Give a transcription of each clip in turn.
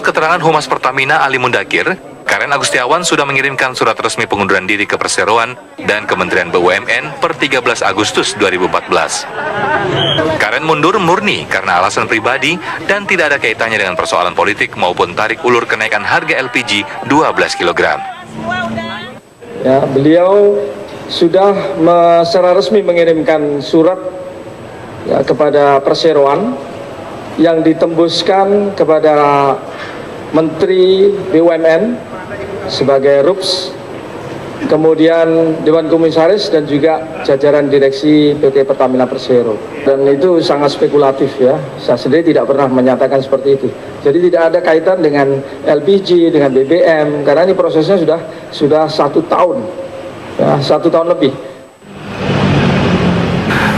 keterangan Humas Pertamina Ali Mundakir, Karen Agustiawan sudah mengirimkan surat resmi pengunduran diri ke Perseroan dan Kementerian BUMN per 13 Agustus 2014. Karen mundur murni karena alasan pribadi dan tidak ada kaitannya dengan persoalan politik maupun tarik ulur kenaikan harga LPG 12 kg. Ya, beliau sudah secara resmi mengirimkan surat ya, kepada Perseroan yang ditembuskan kepada Menteri BUMN sebagai RUPS, kemudian Dewan Komisaris dan juga jajaran direksi PT Pertamina Persero. Dan itu sangat spekulatif ya, saya sendiri tidak pernah menyatakan seperti itu. Jadi tidak ada kaitan dengan LPG, dengan BBM, karena ini prosesnya sudah 1 tahun, ya, 1 tahun lebih.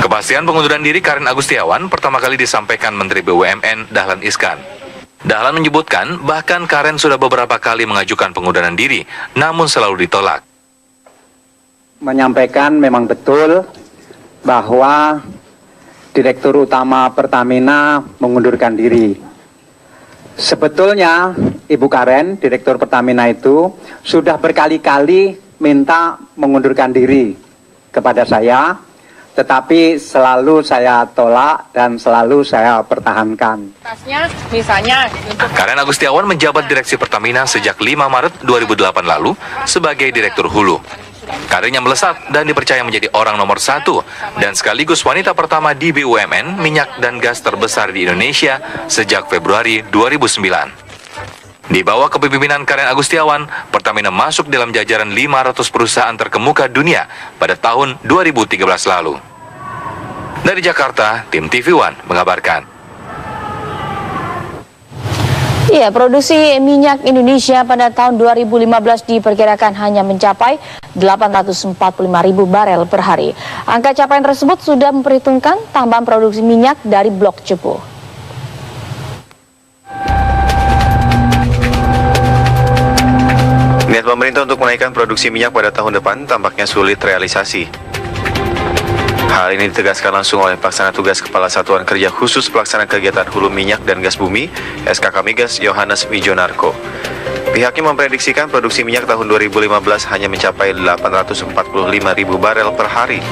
Kepastian pengunduran diri Karen Agustiawan pertama kali disampaikan Menteri BUMN Dahlan Iskan. Dahlan menyebutkan bahkan Karen sudah beberapa kali mengajukan pengunduran diri, namun selalu ditolak. Menyampaikan memang betul bahwa Direktur Utama Pertamina mengundurkan diri. Sebetulnya Ibu Karen, Direktur Pertamina itu sudah berkali-kali minta mengundurkan diri kepada saya, tetapi selalu saya tolak dan selalu saya pertahankan. Misalnya, Karen Agustiawan menjabat Direksi Pertamina sejak 5 Maret 2008 lalu sebagai Direktur Hulu. Karirnya melesat dan dipercaya menjadi orang nomor 1 dan sekaligus wanita pertama di BUMN minyak dan gas terbesar di Indonesia sejak Februari 2009. Di bawah kepemimpinan Karen Agustiawan, Pertamina masuk dalam jajaran 500 perusahaan terkemuka dunia pada tahun 2013 lalu. Dari Jakarta, tim TV One mengabarkan. Iya, produksi minyak Indonesia pada tahun 2015 diperkirakan hanya mencapai 845.000 barel per hari. Angka capaian tersebut sudah memperhitungkan tambahan produksi minyak dari Blok Cepu. Niat pemerintah untuk menaikkan produksi minyak pada tahun depan tampaknya sulit realisasi. Hal ini ditegaskan langsung oleh Pelaksana Tugas Kepala Satuan Kerja Khusus Pelaksana Kegiatan Hulu Minyak dan Gas Bumi, SKK Migas, Yohanes Wijonarko. Pihaknya memprediksikan produksi minyak tahun 2015 hanya mencapai 845.000 barel per hari.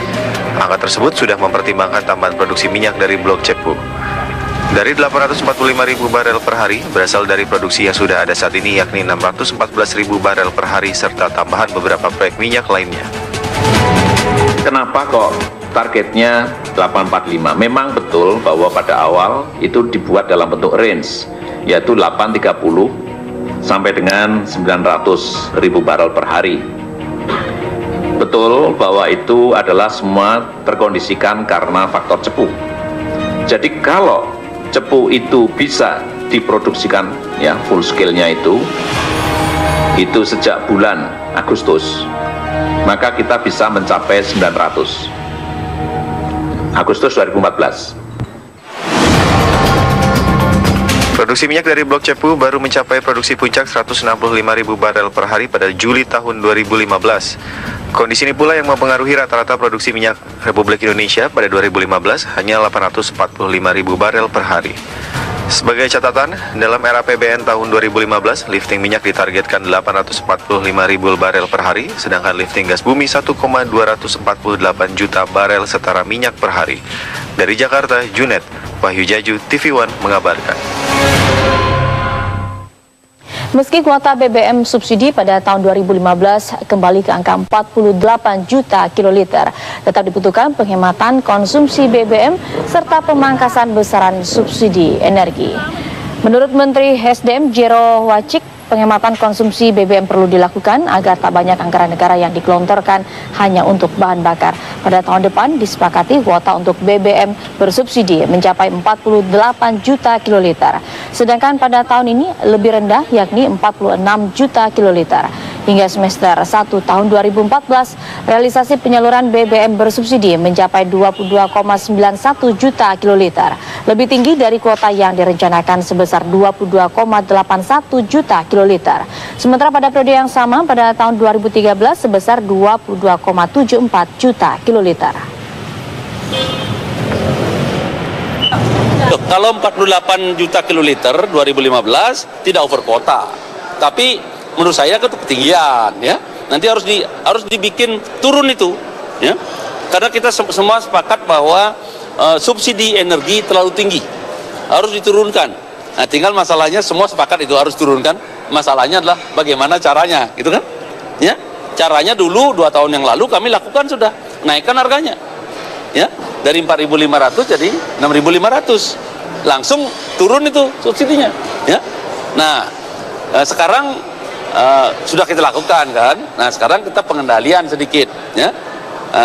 Angka tersebut sudah mempertimbangkan tambahan produksi minyak dari Blok Cepu. Dari 845.000 barel per hari berasal dari produksi yang sudah ada saat ini, yakni 614.000 barel per hari serta tambahan beberapa proyek minyak lainnya. Kenapa kok targetnya 845? Memang betul bahwa pada awal itu dibuat dalam bentuk range, yaitu 830 sampai dengan 900.000 barel per hari. Betul bahwa itu adalah semua terkondisikan karena faktor cepu. Jadi kalau cepu itu bisa diproduksikan ya full scale-nya itu sejak bulan Agustus, maka kita bisa mencapai 900 Agustus 2014. Produksi minyak dari Blok Cepu baru mencapai produksi puncak 165.000 barel per hari pada Juli tahun 2015. Kondisi ini pula yang mempengaruhi rata-rata produksi minyak Republik Indonesia pada 2015 hanya 845.000 barel per hari. Sebagai catatan, dalam era PBN tahun 2015, lifting minyak ditargetkan 845.000 barel per hari, sedangkan lifting gas bumi 1,248 juta barel setara minyak per hari. Dari Jakarta, Junet, Wahyu Jaju, TV One mengabarkan. Meski kuota BBM subsidi pada tahun 2015 kembali ke angka 48 juta kiloliter, tetap dibutuhkan penghematan konsumsi BBM serta pemangkasan besaran subsidi energi. Menurut Menteri SDM Jero Wacik, penghematan konsumsi BBM perlu dilakukan agar tak banyak anggaran negara yang digelontorkan hanya untuk bahan bakar. Pada tahun depan disepakati kuota untuk BBM bersubsidi mencapai 48 juta kiloliter. Sedangkan pada tahun ini lebih rendah yakni 46 juta kiloliter. Hingga semester 1 tahun 2014, realisasi penyaluran BBM bersubsidi mencapai 22,91 juta kiloliter. Lebih tinggi dari kuota yang direncanakan sebesar 22,81 juta kiloliter. Sementara pada periode yang sama pada tahun 2013 sebesar 22,74 juta kiloliter. Kalau 48 juta kiloliter 2015 tidak over kota, tapi menurut saya itu ketinggian, ya. Nanti harus dibikin turun itu, ya. Karena kita semua sepakat bahwa subsidi energi terlalu tinggi, harus diturunkan. Nah, tinggal masalahnya semua sepakat itu harus turunkan. Masalahnya adalah bagaimana caranya, gitu kan? Ya, caranya dulu 2 tahun yang lalu kami lakukan sudah naikkan harganya, ya, dari 4.500 jadi 6.500. Langsung turun itu subsidinya, ya. Nah, sekarang sudah kita lakukan kan. Nah, sekarang kita pengendalian sedikit, ya,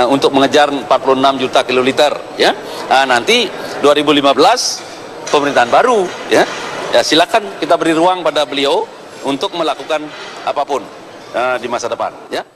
untuk mengejar 46 juta kiloliter, ya. Nah, nanti 2015 pemerintahan baru, ya. Ya, silakan kita beri ruang pada beliau untuk melakukan apapun di masa depan, ya.